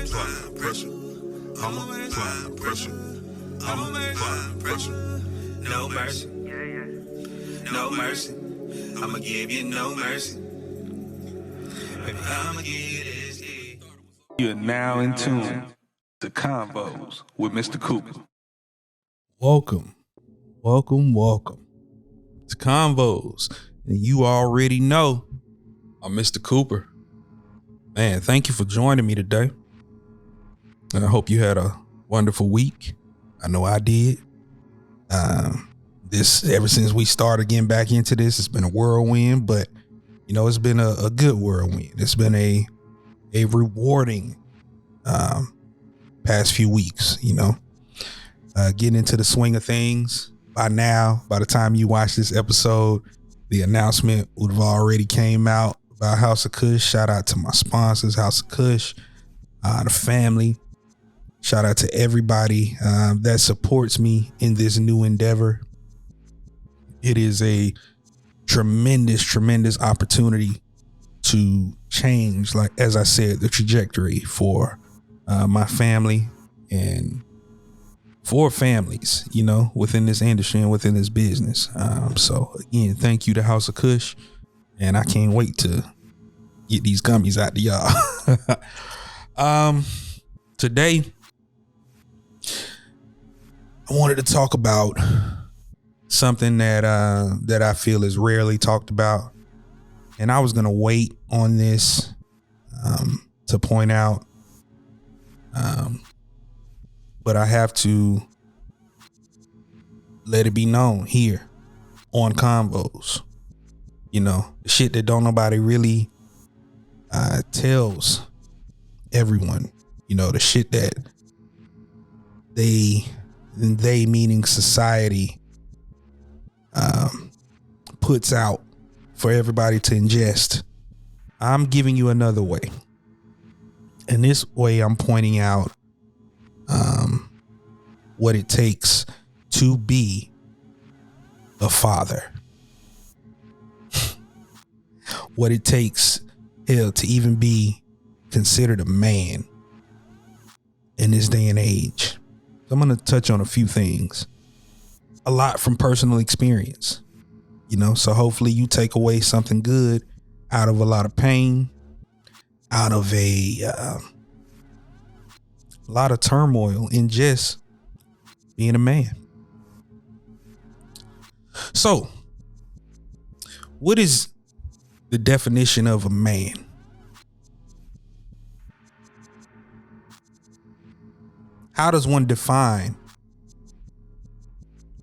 apply pressure. I'ma apply pressure. I'ma apply pressure. No mercy. No mercy. I'ma give you no mercy. Baby, I'ma give this. You're now in tune to Convos with Mr. Cooper. Welcome to Convos. And you already know I'm Mr. Cooper. Man, thank you for joining me today. And I hope you had a wonderful week. I know I did. Ever since we started getting back into this, it's been a whirlwind, but you know, it's been a good whirlwind. It's been a rewarding past few weeks, you know. Getting into the swing of things. By the time you watch this episode, the announcement would have already came out about House of Kush. Shout out to my sponsors, House of Kush, the family. Shout out to everybody that supports me in this new endeavor. It is a tremendous opportunity to change, like as I said, the trajectory for my family and for families, you know, within this industry and within this business. So again, thank you to House of Kush, and I can't wait to get these gummies out to y'all. Today, I wanted to talk about something that I feel is rarely talked about, and I was gonna wait on this to point out, but I have to let it be known here on Convos. You know, the shit that don't nobody really tells everyone. You know, the shit that they meaning society puts out for everybody to ingest. I'm giving you another way. And this way I'm pointing out what it takes to be a father. What it takes, hell, to even be considered a man in this day and age. I'm going to touch on a few things. A lot from personal experience, you know, so hopefully you take away something good out of a lot of pain, out of a lot of turmoil in just being a man. So, what is the definition of a man? How does one define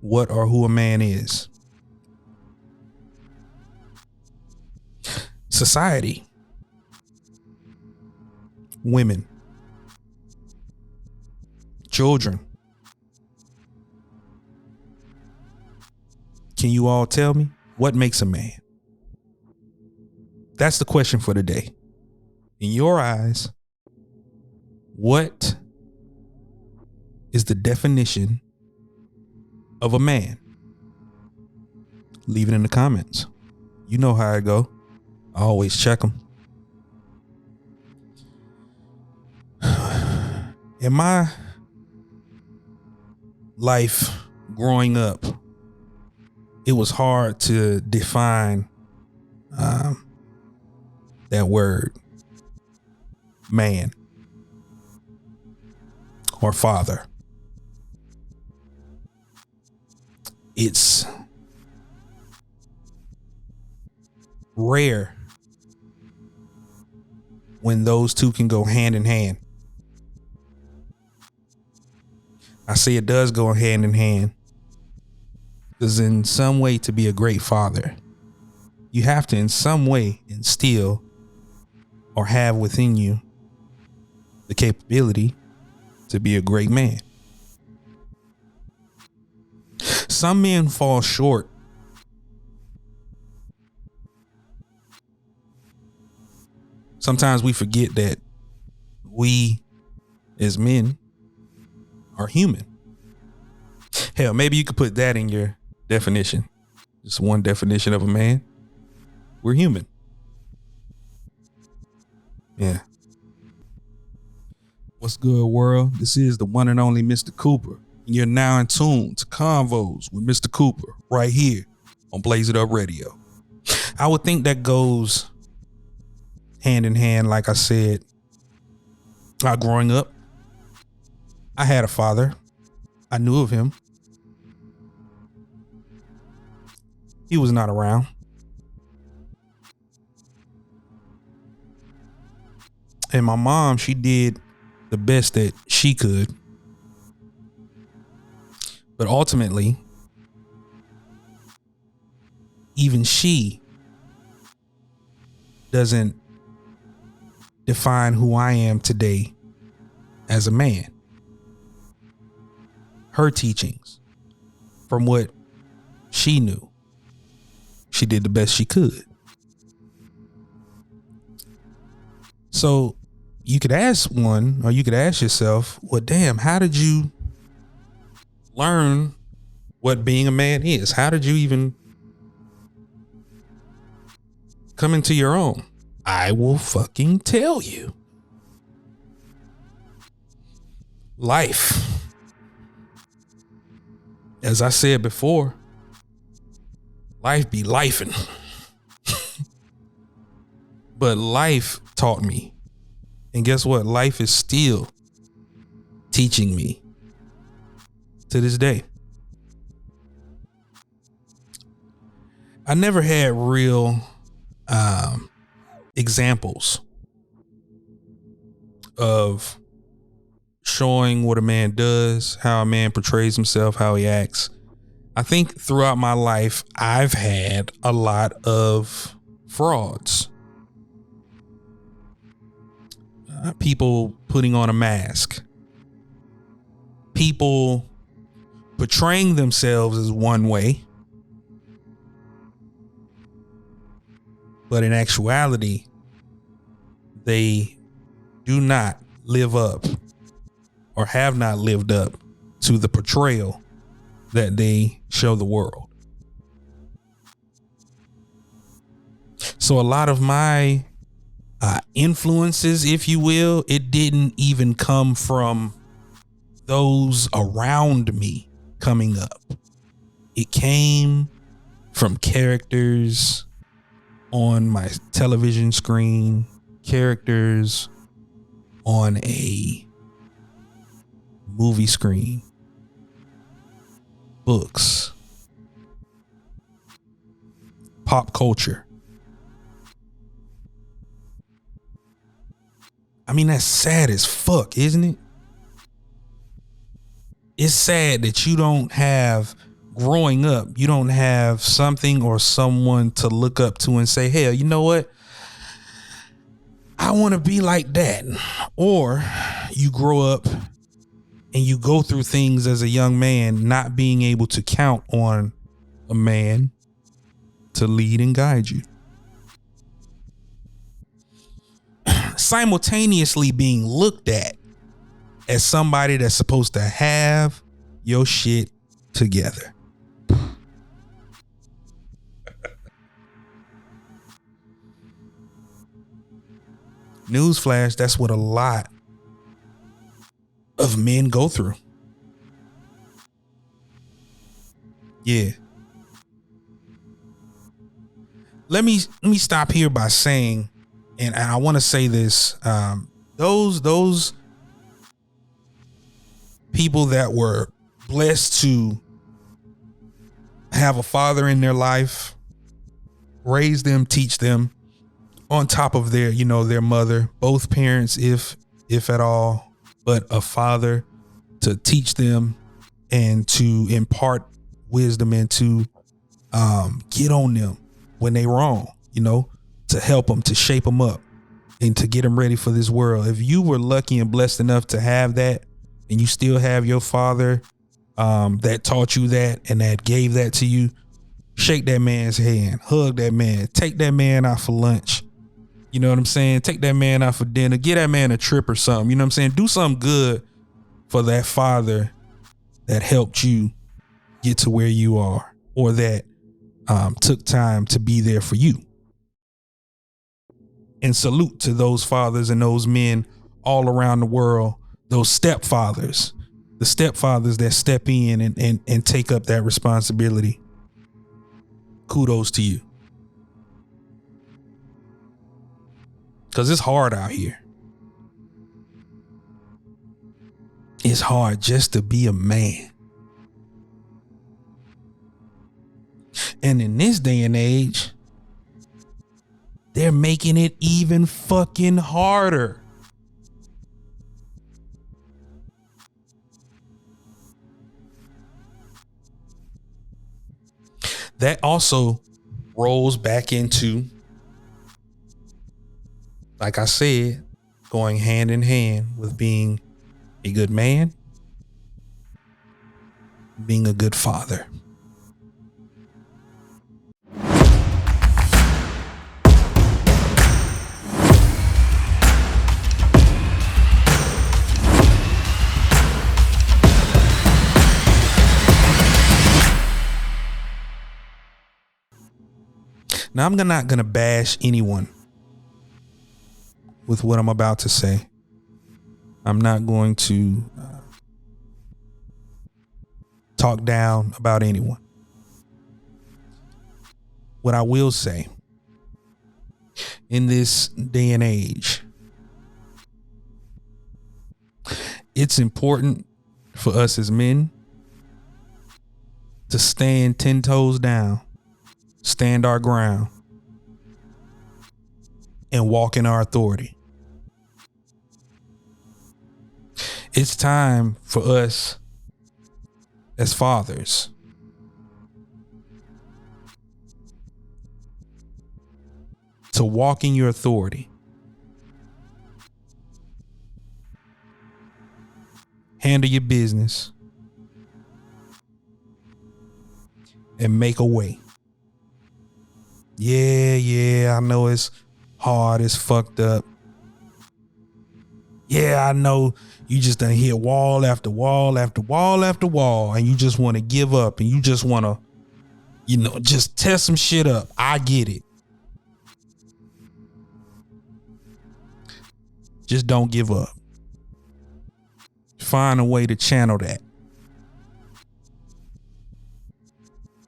what or who a man is? Society, women, children. Can you all tell me what makes a man? That's the question for today. In your eyes, what is the definition of a man? Leave it in the comments. You know how I go. I always check them. In my life growing up, it was hard to define that word, man or father. It's rare when those two can go hand in hand. I say it does go hand in hand because in some way, to be a great father, you have to in some way instill or have within you the capability to be a great man. Some men fall short sometimes we forget that we as men are human. Hell, maybe you could put that in your definition. Just one definition of a man. We're human. Yeah. What's good, world? This is the one and only Mr. Cooper, and you're now in tune to Convos with Mr. Cooper right here on Blaze It Up Radio. I would think that goes hand in hand, like I said. Growing up, I had a father. I knew of him. He was not around. And my mom, she did the best that she could. But ultimately, even she doesn't define who I am today as a man. Her teachings, from what she knew, she did the best she could. So you could ask one, or you could ask yourself, well, damn, how did you learn what being a man is? How did you even come into your own? I will fucking tell you. Life. As I said before, life be lifing. But life taught me. And guess what? Life is still teaching me to this day. I never had real examples of showing what a man does, how a man portrays himself, how he acts. I think throughout my life, I've had a lot of frauds. People putting on a mask. People portraying themselves as one way, but in actuality, they do not live up or have not lived up to the portrayal that they show the world. So a lot of my influences, if you will, it didn't even come from those around me coming up. It came from characters on my television screen, characters on a movie screen, books, pop culture. I mean, that's sad as fuck, isn't it? It's sad that you don't have, growing up, you don't have something or someone to look up to and say, hell, you know what? I want to be like that. Or you grow up and you go through things as a young man, not being able to count on a man to lead and guide you. Simultaneously being looked at as somebody that's supposed to have your shit together. Newsflash, that's what a lot of men go through. Yeah. Let me stop here by saying, and I want to say this, those people that were blessed to have a father in their life, raise them, teach them, on top of their, their mother, both parents, if at all, but a father to teach them and to impart wisdom and to get on them when they wrong, to help them, to shape them up and to get them ready for this world. If you were lucky and blessed enough to have that, and you still have your father that taught you that and that gave that to you, shake that man's hand, hug that man, take that man out for lunch. You know what I'm saying? Take that man out for dinner, get that man a trip or something. You know what I'm saying? Do something good for that father that helped you get to where you are, or that took time to be there for you. And salute to those fathers and those men all around the world those stepfathers, the stepfathers that step in and take up that responsibility. Kudos to you. Because it's hard out here. It's hard just to be a man. And in this day and age, they're making it even fucking harder. That also rolls back into, like I said, going hand in hand with being a good man, being a good father. Now, I'm not going to bash anyone with what I'm about to say. I'm not going to talk down about anyone. What I will say, in this day and age, it's important for us as men to stand 10 toes down, stand our ground, and walk in our authority. It's time for us as fathers to walk in your authority. Handle your business and make a way. Yeah, I know it's hard, it's fucked up. Yeah, I know you just done hit wall after wall after wall after wall, and you just want to give up, and you just want to, just tear some shit up. I get it. Just don't give up. Find a way to channel that.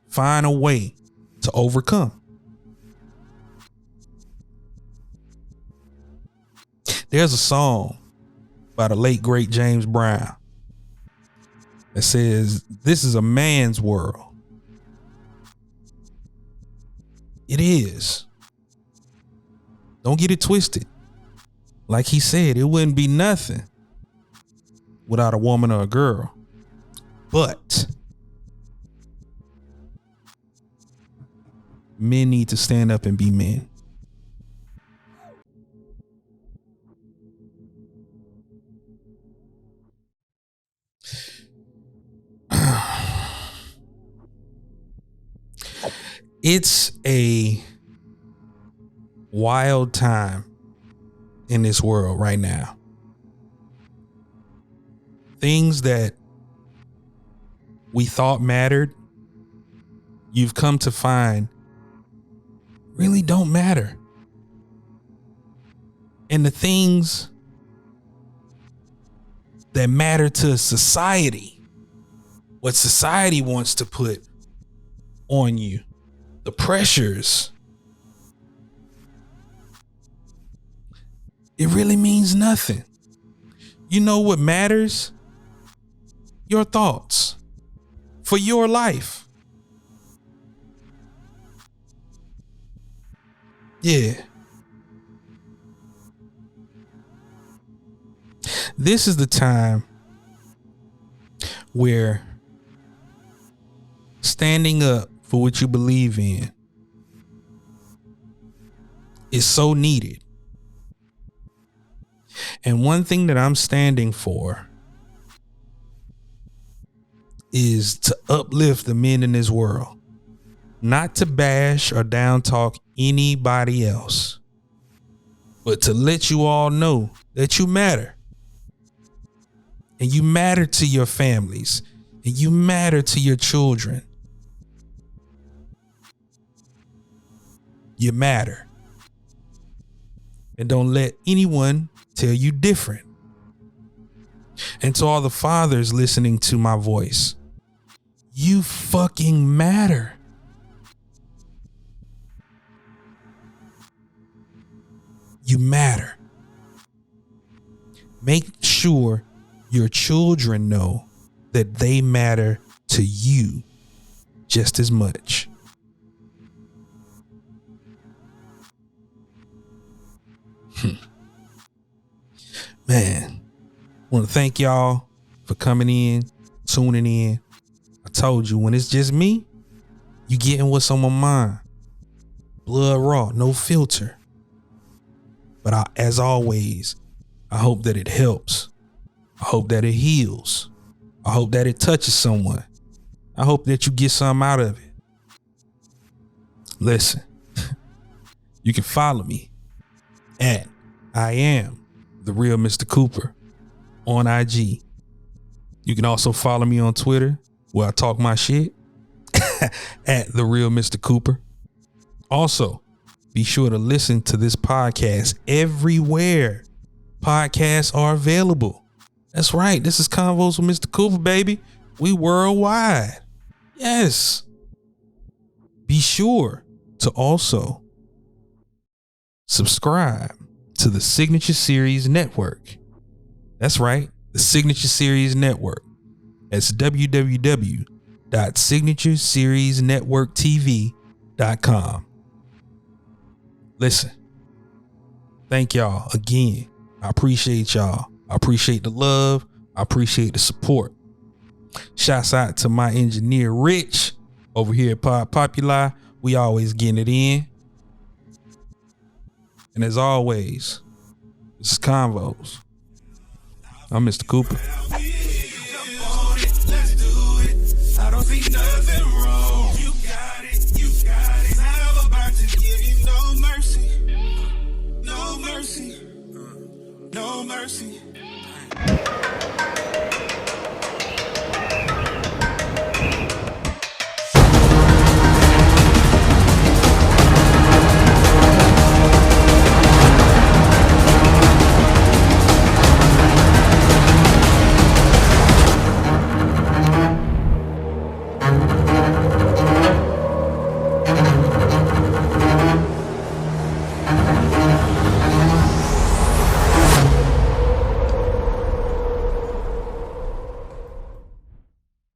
Find a way to overcome. There's a song by the late great James Brown that says, "This is a man's world." It is. Don't get it twisted. Like he said, it wouldn't be nothing without a woman or a girl. But men need to stand up and be men. It's a wild time in this world right now. Things that we thought mattered, you've come to find really don't matter. And the things that matter to society, what society wants to put on you, the pressures, it really means nothing. You know what matters? Your thoughts for your life. Yeah. This is the time where standing up for what you believe in is so needed. And one thing that I'm standing for is to uplift the men in this world, not to bash or down talk anybody else, but to let you all know that you matter. And you matter to your families, and you matter to your children. You matter. And don't let anyone tell you different. And to all the fathers listening to my voice, you fucking matter. You matter. Make sure your children know that they matter to you just as much. Man, I want to thank y'all for coming in, tuning in. I told you, when it's just me, you getting what's on my mind. Blood raw, no filter. But as always, I hope that it helps. I hope that it heals. I hope that it touches someone. I hope that you get something out of it. Listen, you can follow me at I am the real Mr. Cooper on IG. You can also follow me on Twitter where I talk my shit at the real Mr. Cooper. Also, be sure to listen to this podcast everywhere podcasts are available. That's right. This is Convos with Mr. Cooper, baby. We worldwide. Yes. Be sure to also subscribe to the Signature Series Network. That's right. The Signature Series Network. That's www.signatureseriesnetworktv.com. Listen, thank y'all again. I appreciate y'all. I appreciate the love. I appreciate the support. Shouts out to my engineer, Rich, over here at Pod Populi. We always getting it in. And as always, this is Convos. I'm Mr. Cooper. I don't see nothing wrong. You got it, you got it. I'm about to give you no mercy. No mercy. No mercy.